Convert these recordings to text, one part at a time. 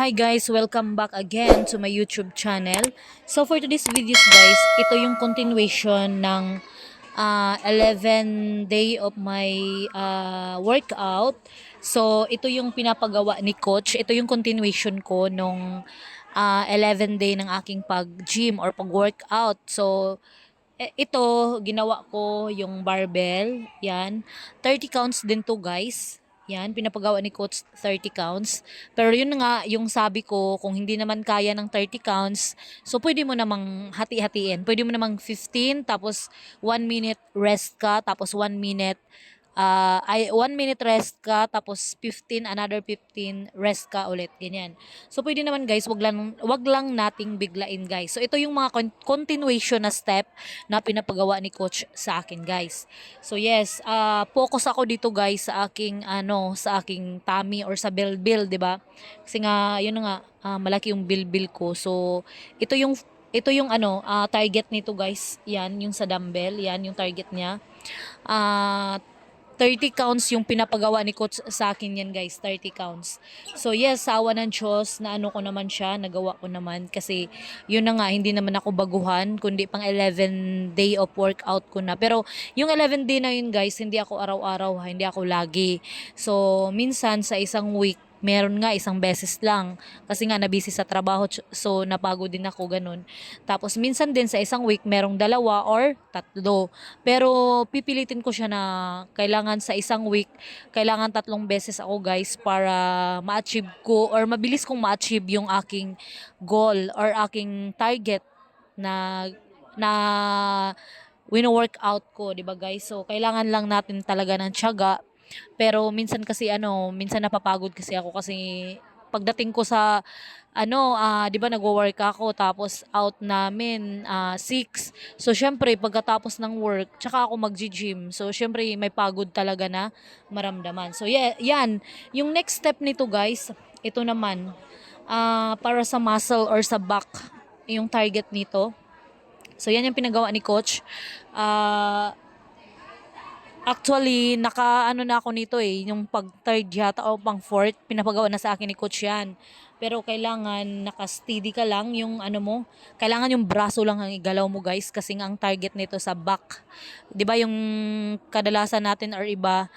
Hi guys, welcome back again to my YouTube channel. So for today's videos guys, ito yung continuation ng 11 day of my workout. So ito yung pinapagawa ni coach. Ito yung continuation ko nung 11 day ng aking pag-gym or pag-workout. So ito ginawa ko yung barbell, yan. 30 counts din to guys. Yan, pinapagawa ni coach 30 counts. Pero yun nga, yung sabi ko, kung hindi naman kaya ng 30 counts, so pwede mo namang hati-hatiin. Pwede mo namang 15, tapos 1 minute rest ka, tapos 1 minute 1 minute rest ka, tapos 15, another 15 rest ka ulit, ganyan. So pwede naman guys, wag lang nating biglain guys. So ito yung mga continuation na step na pinapagawa ni coach sa akin guys. So yes, focus ako dito guys sa aking sa aking tummy or sa bilbil, 'di ba? Kasi nga yun na nga, malaki yung bilbil ko. So ito yung target nito guys. Yan yung sa dumbbell, yan yung target niya. Ah 30 counts yung pinapagawa ni coach sa akin yan guys, 30 counts. So yes, sawa ng Diyos na ko naman siya, nagawa ko naman kasi yun na nga, hindi naman ako baguhan, kundi pang 11 day of workout ko na. Pero yung 11 day na yun guys, hindi ako araw-araw, hindi ako lagi. So minsan sa isang week, meron nga isang beses lang kasi nga nabisi sa trabaho, so napagod din ako ganun. Tapos minsan din sa isang week merong dalawa or tatlo, pero pipilitin ko siya na kailangan sa isang week, kailangan 3 beses ako guys para ma-achieve ko or mabilis kong ma-achieve yung aking goal or aking target na na wino-workout ko, 'di ba guys? So kailangan lang natin talaga ng tiyaga. Pero minsan kasi minsan napapagod kasi ako kasi pagdating ko sa 'di ba nagwo-work ako tapos out namin 6. So syempre pagkatapos ng work tsaka ako maggi-gym. So syempre may pagod talaga na maramdaman. So yeah, yan, yung next step nito guys, ito naman para sa muscle or sa back yung target nito. So yan yung pinagawa ni coach. Ah Actually, na ako nito yung pag third yata o pang fourth, pinapagawa na sa akin ni coach yan. Pero kailangan naka-steady ka lang yung kailangan yung braso lang ang igalaw mo guys kasi nga ang target nito sa back. 'Di ba yung kadalasan natin or iba,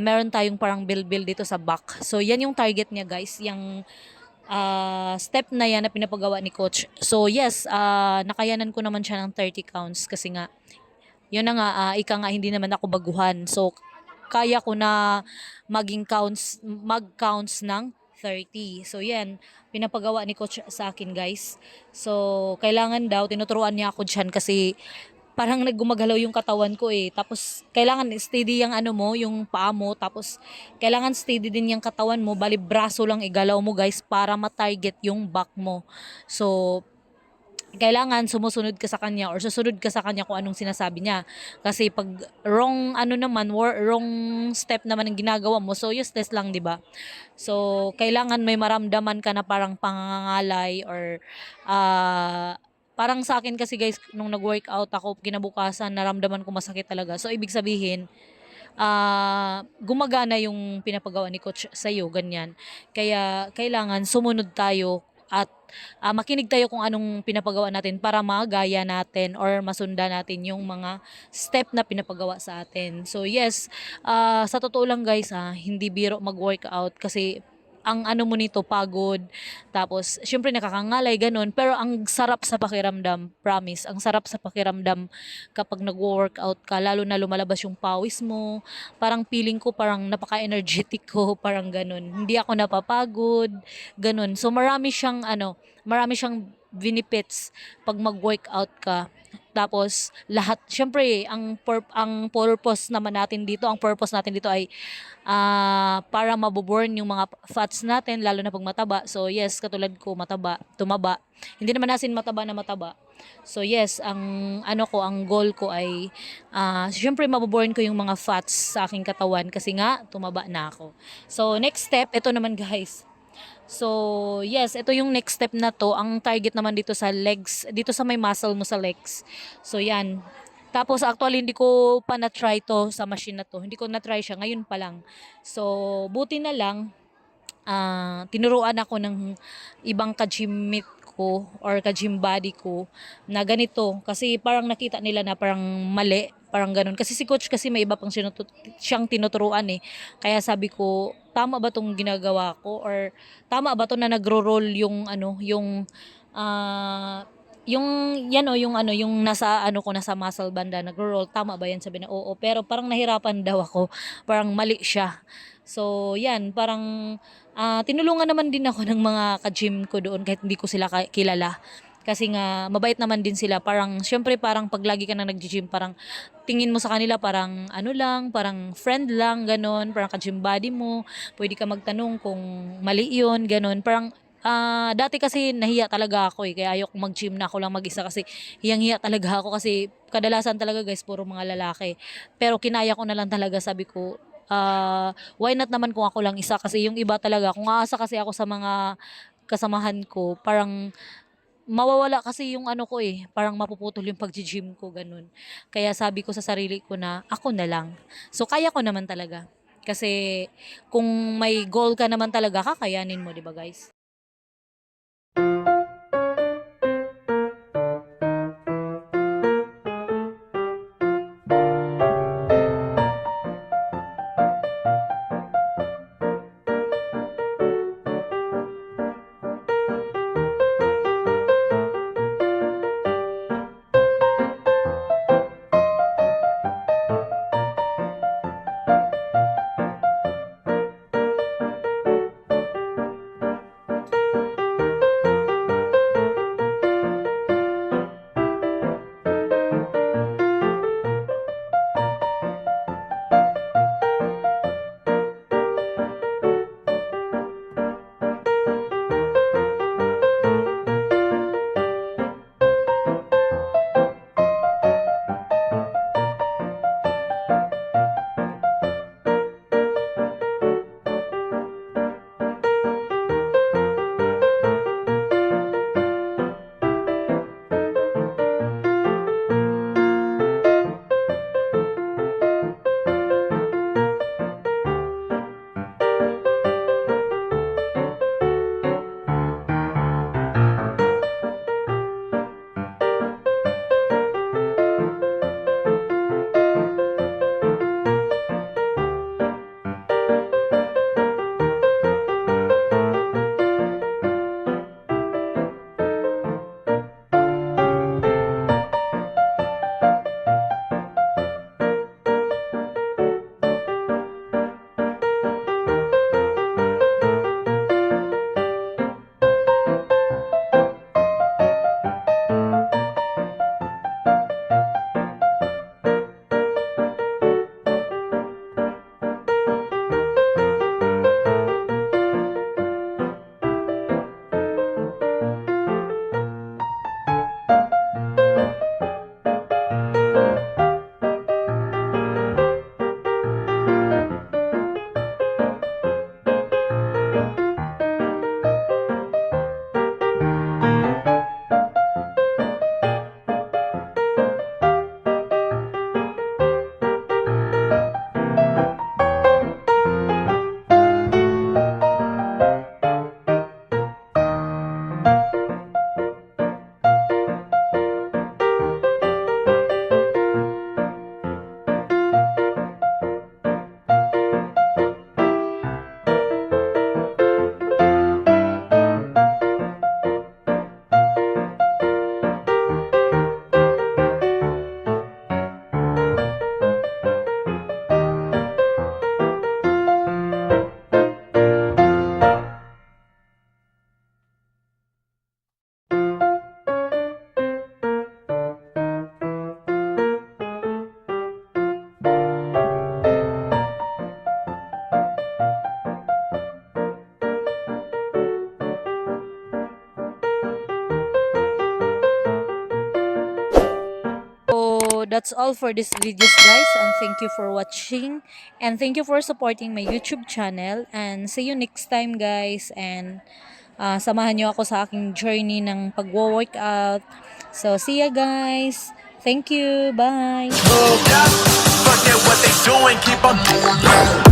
meron tayong parang bilbil dito sa back. So yan yung target niya guys, yung step na yan na pinapagawa ni coach. So yes, nakayanan ko naman siya ng 30 counts kasi nga yun na nga, ika nga hindi naman ako baguhan. So, kaya ko na mag-counts ng 30. So, yan, pinapagawa ni coach sa akin, guys. So, kailangan daw, tinuturuan niya ako dyan kasi parang naggumagalaw yung katawan ko eh. Tapos, kailangan steady yung yung paa mo. Tapos, kailangan steady din yung katawan mo. Bali, braso lang igalaw mo, guys, para ma-target yung back mo. So, kailangan sumusunod ka sa kanya or susunod ka sa kanya kung anong sinasabi niya. Kasi pag wrong wrong step naman ang ginagawa mo, so useless lang, 'di ba? So kailangan may maramdaman ka na parang pangangalay or parang sa akin kasi guys nung nag-workout ako kinabukasan naramdaman ko masakit talaga. So ibig sabihin gumagana yung pinapagawa ni coach sa iyo, ganyan. Kaya kailangan sumunod tayo at makinig tayo kung anong pinapagawa natin para magaya natin or masunda natin yung mga step na pinapagawa sa atin. So yes, sa totoo lang guys hindi biro mag-workout kasi ang mo nito pagod, tapos syempre nakakangalay ganun, pero ang sarap sa pakiramdam, promise, ang sarap sa pakiramdam kapag nagwo-workout ka, lalo na lumalabas yung pawis mo, parang feeling ko parang napaka-energetic ko, parang ganun. Hindi ako napapagod, ganun. So marami siyang benefits pag mag-workout ka. Tapos lahat syempre ang purpose naman natin dito, ang purpose natin dito ay para maboburn yung mga fats natin lalo na pag mataba. So yes, katulad ko tumaba. Hindi naman nasin mataba na mataba. So yes, ang goal ko ay syempre maboburn ko yung mga fats sa aking katawan kasi nga tumaba na ako. So next step, ito naman guys. So, yes, ito yung next step na to. Ang target naman dito sa legs, dito sa may muscle mo sa legs. So, yan. Tapos, actually, hindi ko pa na-try to sa machine na to. Hindi ko na-try siya. Ngayon pa lang. So, buti na lang, tinuruan ako ng ibang ka-gymmate ko or ka-gym buddy ko na ganito kasi parang nakita nila na parang mali, parang ganun. Kasi si coach kasi may iba pang siyang tinuturuan eh. Kaya sabi ko, tama ba tong ginagawa ko or tama ba to na nagro-roll yung ano, yung yan o yung ano yung nasa ano ko nasa muscle banda nagro-roll tama ba yan sabi na oo pero parang nahirapan daw ako parang mali siya so yan parang tinulungan naman din ako ng mga ka-gym ko doon kahit hindi ko sila kilala kasi nga mabait naman din sila parang syempre parang pag lagi ka na nag-gym parang tingin mo sa kanila parang ano lang parang friend lang ganon parang ka-gym buddy mo pwede ka magtanong kung mali yun ganon parang dati kasi nahiya talaga ako eh, kaya ayoko mag-gym na ako lang mag-isa kasi hiyang-hiya talaga ako kasi kadalasan talaga guys, puro mga lalaki. Pero kinaya ko na lang talaga sabi ko, why not naman kung ako lang isa kasi yung iba talaga, kung aasa kasi ako sa mga kasamahan ko, parang mawawala kasi yung ano ko eh, parang mapuputol yung pag-gym ko, ganun. Kaya sabi ko sa sarili ko na ako na lang. So kaya ko naman talaga. Kasi kung may goal ka naman talaga, kakayanin mo, 'di ba guys? So that's all for this videos guys and thank you for watching and thank you for supporting my YouTube channel and see you next time guys and samahan nyo ako sa aking journey ng pagwo-workout. So see ya guys. Thank you. Bye. Forget what they doing, keep on doing.